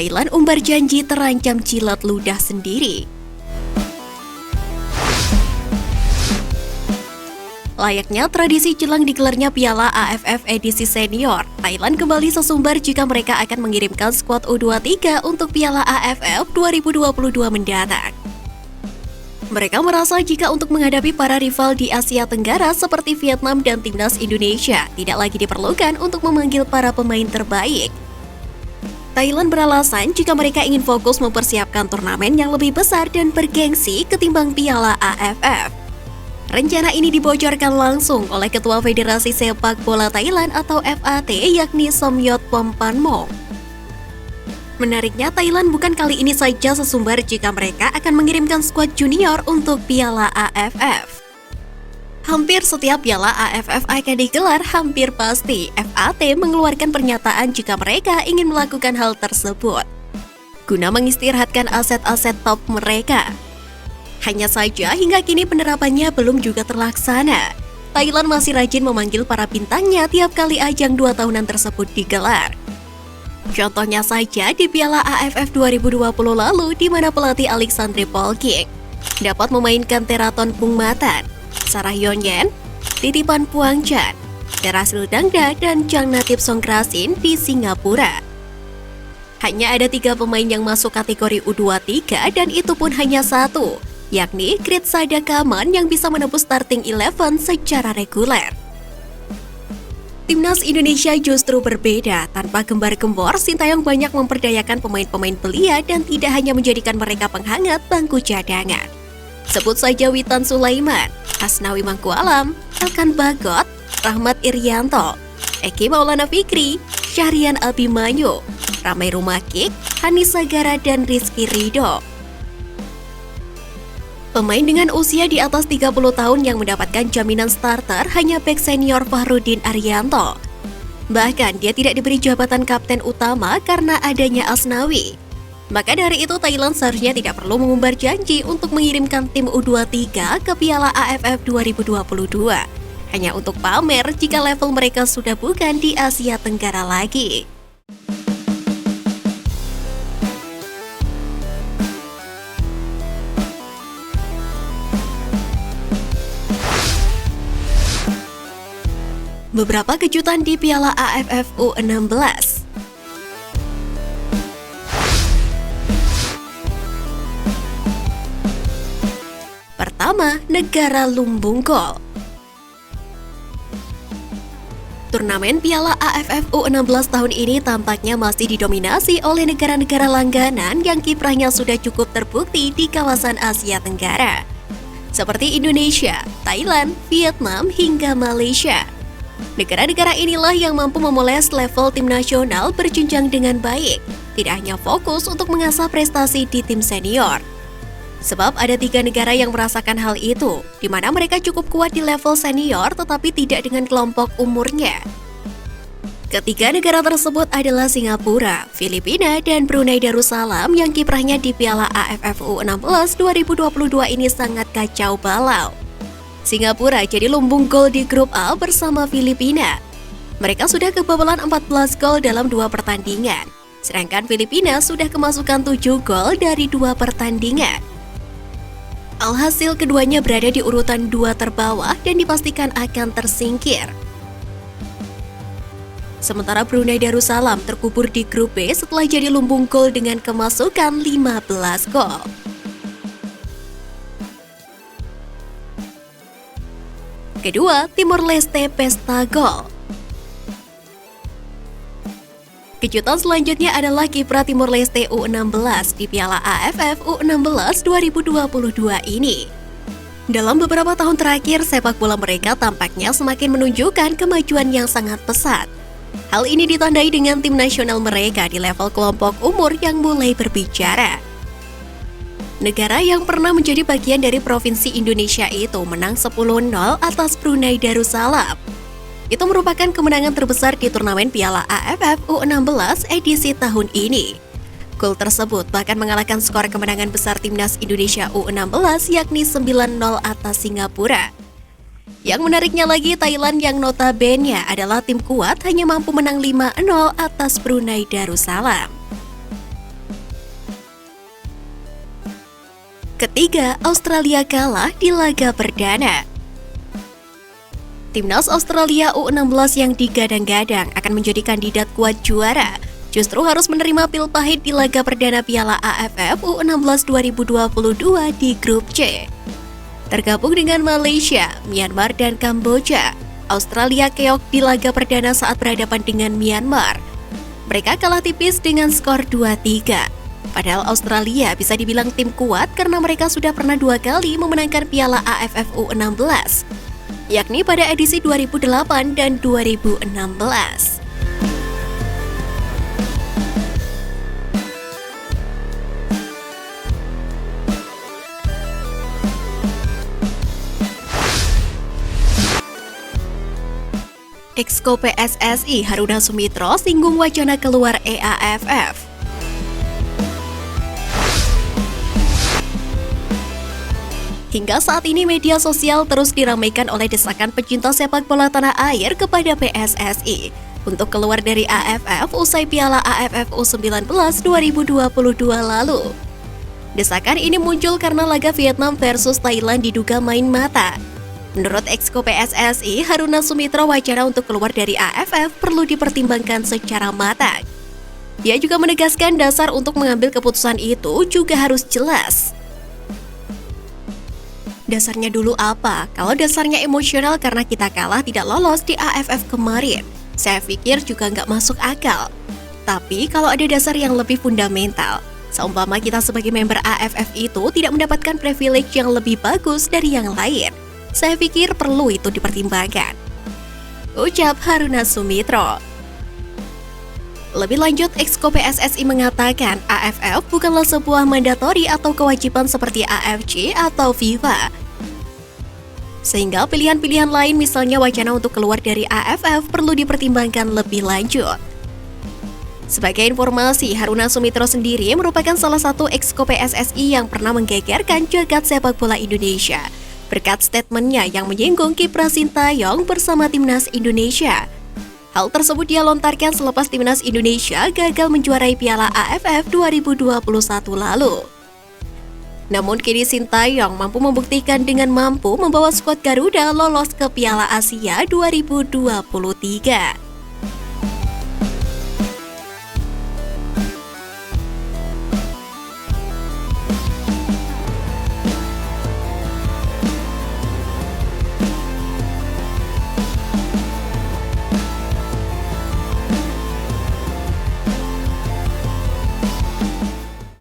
Thailand umbar janji terancam jilat ludah sendiri. Layaknya tradisi jelang digelarnya Piala AFF edisi senior, Thailand kembali sesumbar jika mereka akan mengirimkan skuad U23 untuk Piala AFF 2022 mendatang. Mereka merasa jika untuk menghadapi para rival di Asia Tenggara seperti Vietnam dan timnas Indonesia, tidak lagi diperlukan untuk memanggil para pemain terbaik. Thailand beralasan jika mereka ingin fokus mempersiapkan turnamen yang lebih besar dan bergengsi ketimbang Piala AFF. Rencana ini dibocorkan langsung oleh Ketua Federasi Sepak Bola Thailand atau FAT yakni Somyot Phompanmong. Menariknya, Thailand bukan kali ini saja sesumbar jika mereka akan mengirimkan skuad junior untuk Piala AFF. Hampir setiap Piala AFF akan digelar, hampir pasti FAT mengeluarkan pernyataan jika mereka ingin melakukan hal tersebut guna mengistirahatkan aset-aset top mereka. Hanya saja hingga kini penerapannya belum juga terlaksana. Thailand masih rajin memanggil para bintangnya tiap kali ajang 2 tahunan tersebut digelar. Contohnya saja di Piala AFF 2020 lalu di mana pelatih Alexandre Polking dapat memainkan Teraton Pungmatan, Sarah Yonyen, Titipan Puangchan, Terasil Dangda, dan Chang Natip Songkrasin di Singapura. Hanya ada 3 pemain yang masuk kategori U23 dan itu pun hanya 1, yakni Krit Sadakaman yang bisa menembus starting 11 secara reguler. Timnas Indonesia justru berbeda, tanpa gembar-gembor, Sintayong banyak memperdayakan pemain-pemain belia dan tidak hanya menjadikan mereka penghangat bangku cadangan. Sebut saja Witan Sulaiman, Asnawi Mangkualam, Elkan Bagot, Rahmat Irianto, Eki Maulana Fikri, Syahrian Abimanyu, Ramai Rumakik, Hanis Sagara, dan Rizky Ridho. Pemain dengan usia di atas 30 tahun yang mendapatkan jaminan starter hanya bek senior Fahrudin Arianto. Bahkan dia tidak diberi jabatan kapten utama karena adanya Asnawi. Maka dari itu Thailand seharusnya tidak perlu mengumbar janji untuk mengirimkan tim U23 ke Piala AFF 2022. Hanya untuk pamer jika level mereka sudah bukan di Asia Tenggara lagi. Beberapa kejutan di Piala AFF U16. Pertama, negara lumbung gol. Turnamen Piala AFF U16 tahun ini tampaknya masih didominasi oleh negara-negara langganan yang kiprahnya sudah cukup terbukti di kawasan Asia Tenggara, seperti Indonesia, Thailand, Vietnam, hingga Malaysia. Negara-negara inilah yang mampu memoles level tim nasional berjenjang dengan baik, tidak hanya fokus untuk mengasah prestasi di tim senior. Sebab ada 3 negara yang merasakan hal itu, di mana mereka cukup kuat di level senior tetapi tidak dengan kelompok umurnya. Ketiga negara tersebut adalah Singapura, Filipina, dan Brunei Darussalam yang kiprahnya di Piala AFF U16 2022 ini sangat kacau balau. Singapura jadi lumbung gol di grup A bersama Filipina. Mereka sudah kebobolan 14 gol dalam 2 pertandingan, sedangkan Filipina sudah kemasukan 7 gol dari 2 pertandingan. Alhasil keduanya berada di urutan 2 terbawah dan dipastikan akan tersingkir. Sementara Brunei Darussalam terkubur di grup B setelah jadi lumbung gol dengan kemasukan 15 gol. Kedua, Timor Leste pesta gol. Kejutan selanjutnya adalah kiprah Timor Leste U16 di Piala AFF U16 2022 ini. Dalam beberapa tahun terakhir, sepak bola mereka tampaknya semakin menunjukkan kemajuan yang sangat pesat. Hal ini ditandai dengan tim nasional mereka di level kelompok umur yang mulai berbicara. Negara yang pernah menjadi bagian dari Provinsi Indonesia itu menang 10-0 atas Brunei Darussalam. Itu merupakan kemenangan terbesar di turnamen Piala AFF U16 edisi tahun ini. Gol tersebut bahkan mengalahkan skor kemenangan besar timnas Indonesia U16 yakni 9-0 atas Singapura. Yang menariknya lagi, Thailand yang notabene adalah tim kuat hanya mampu menang 5-0 atas Brunei Darussalam. Ketiga, Australia kalah di laga perdana. Timnas Australia U16 yang digadang-gadang akan menjadi kandidat kuat juara, justru harus menerima pil pahit di laga perdana Piala AFF U16 2022 di grup C. Tergabung dengan Malaysia, Myanmar, dan Kamboja, Australia keok di laga perdana saat berhadapan dengan Myanmar. Mereka kalah tipis dengan skor 2-3. Padahal Australia bisa dibilang tim kuat karena mereka sudah pernah 2 kali memenangkan Piala AFF U16, yakni pada edisi 2008 dan 2016. Exco PSSI Haruna Sumitra singgung wacana keluar EAFF. Hingga saat ini media sosial terus diramaikan oleh desakan pecinta sepak bola tanah air kepada PSSI untuk keluar dari AFF usai Piala AFF U19 2022 lalu. Desakan ini muncul karena laga Vietnam versus Thailand diduga main mata. Menurut Exco PSSI, Haruna Sumitra wacana untuk keluar dari AFF perlu dipertimbangkan secara matang. Dia juga menegaskan dasar untuk mengambil keputusan itu juga harus jelas. Dasarnya dulu apa? Kalau dasarnya emosional karena kita kalah tidak lolos di AFF kemarin, saya pikir juga nggak masuk akal. Tapi kalau ada dasar yang lebih fundamental, seumpama kita sebagai member AFF itu tidak mendapatkan privilege yang lebih bagus dari yang lain, saya pikir perlu itu dipertimbangkan, ucap Haruna Sumitra. Lebih lanjut, Exco PSSI mengatakan AFF bukanlah sebuah mandatori atau kewajiban seperti AFC atau FIFA. Sehingga pilihan-pilihan lain misalnya wacana untuk keluar dari AFF perlu dipertimbangkan lebih lanjut. Sebagai informasi, Haruna Sumitra sendiri merupakan salah satu Exco PSSI yang pernah menggegerkan jagat sepak bola Indonesia berkat statementnya yang menyinggung kiprah Sintayong bersama Timnas Indonesia. Hal tersebut dia lontarkan selepas Timnas Indonesia gagal menjuarai Piala AFF 2021 lalu. Namun kini Sintayong mampu membuktikan dengan mampu membawa skuad Garuda lolos ke Piala Asia 2023.